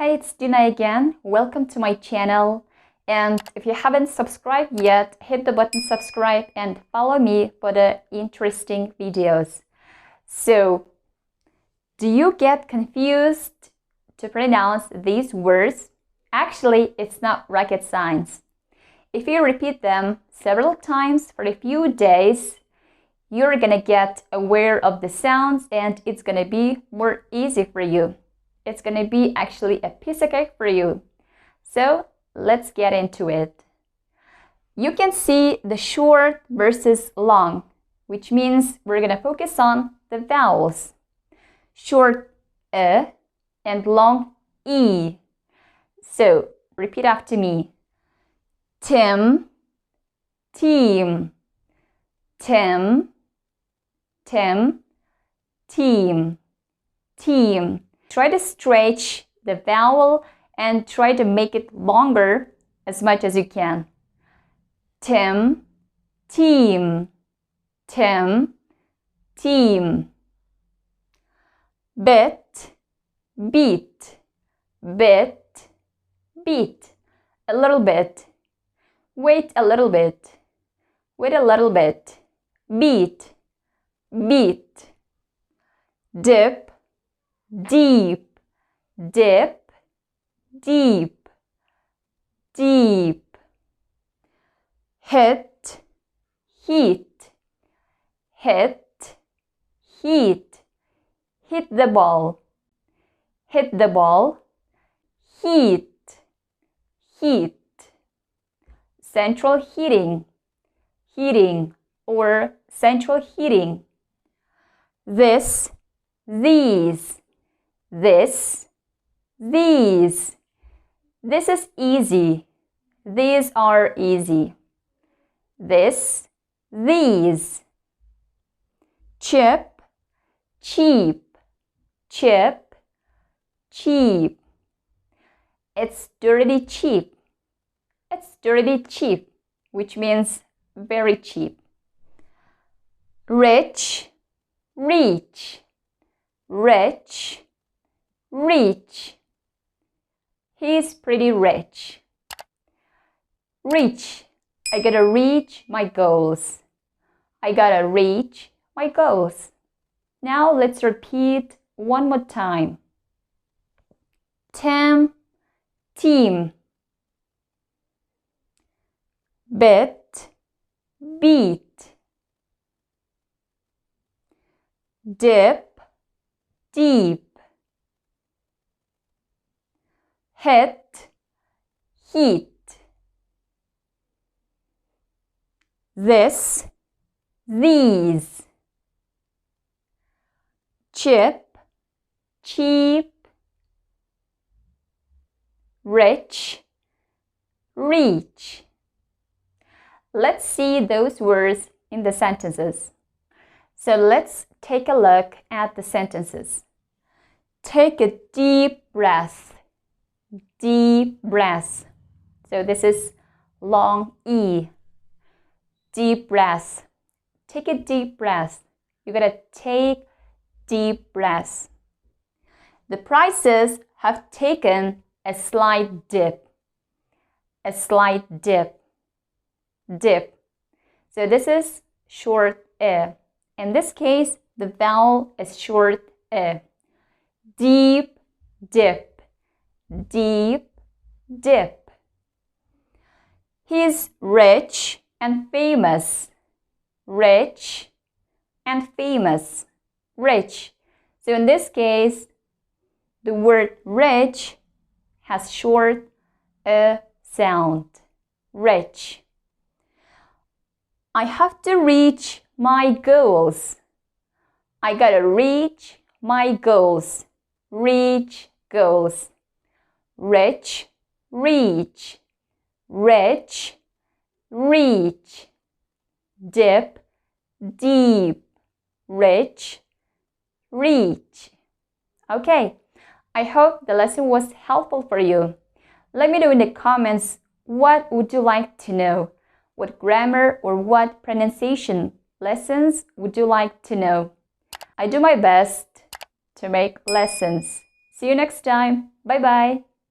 Hey, it's Dina again. Welcome to my channel. And if you haven't subscribed yet, hit the button subscribe and follow me for the interesting videos. So, do you get confused to pronounce these words? Actually, it's not rocket science. If you repeat them several times for a few days, you're gonna get aware of the sounds and it's gonna be more easy for you. It's gonna be actually a piece of cake for you. So let's get into it. You can see the short versus long, which means we're gonna focus on the vowels. Short and long e. So repeat after me. Tim, team, Tim, Tim, team, team. Try to stretch the vowel and try to make it longer as much as you can. Tim, team, Tim, team. Bit, beat, bit, beat. A little bit. Wait a little bit. Wait a little bit. Beat, beat. Dip, deep, dip, deep, deep. Hit, heat, hit, heat. Hit the ball, hit the ball. Heat, heat. Central heating, heating or central heating. This, these. This, these. This is easy. These are easy. This, these. Chip, cheap, chip, cheap. It's dirty cheap. It's dirty cheap, which means very cheap. Rich, reach, rich, reach. He's pretty rich. Reach. I gotta reach my goals. I gotta reach my goals. Now let's repeat one more time. Tim, team. Bit, beat. Dip, deep. Hit, heat. This, these. Chip, cheap. Rich, reach. Let's see those words in the sentences. So let's take a look at the sentences. Take a deep breath. Deep breath. So this is long E. Deep breath. Take a deep breath. You gotta take deep breaths. The prices have taken a slight dip. A slight dip. Dip. So this is short E. In this case, the vowel is short E. Deep dip. Deep dip. He's rich and famous. Rich and famous. Rich. So in this case, the word rich has short a sound. Rich. I have to reach my goals. I gotta reach my goals. Reach goals. Rich, reach, rich, reach. Dip, deep, rich, reach. Okay, I hope the lesson was helpful for you. Let me know in the comments what would you like to know. What grammar or what pronunciation lessons would you like to know? I do my best to make lessons. See you next time. Bye-bye.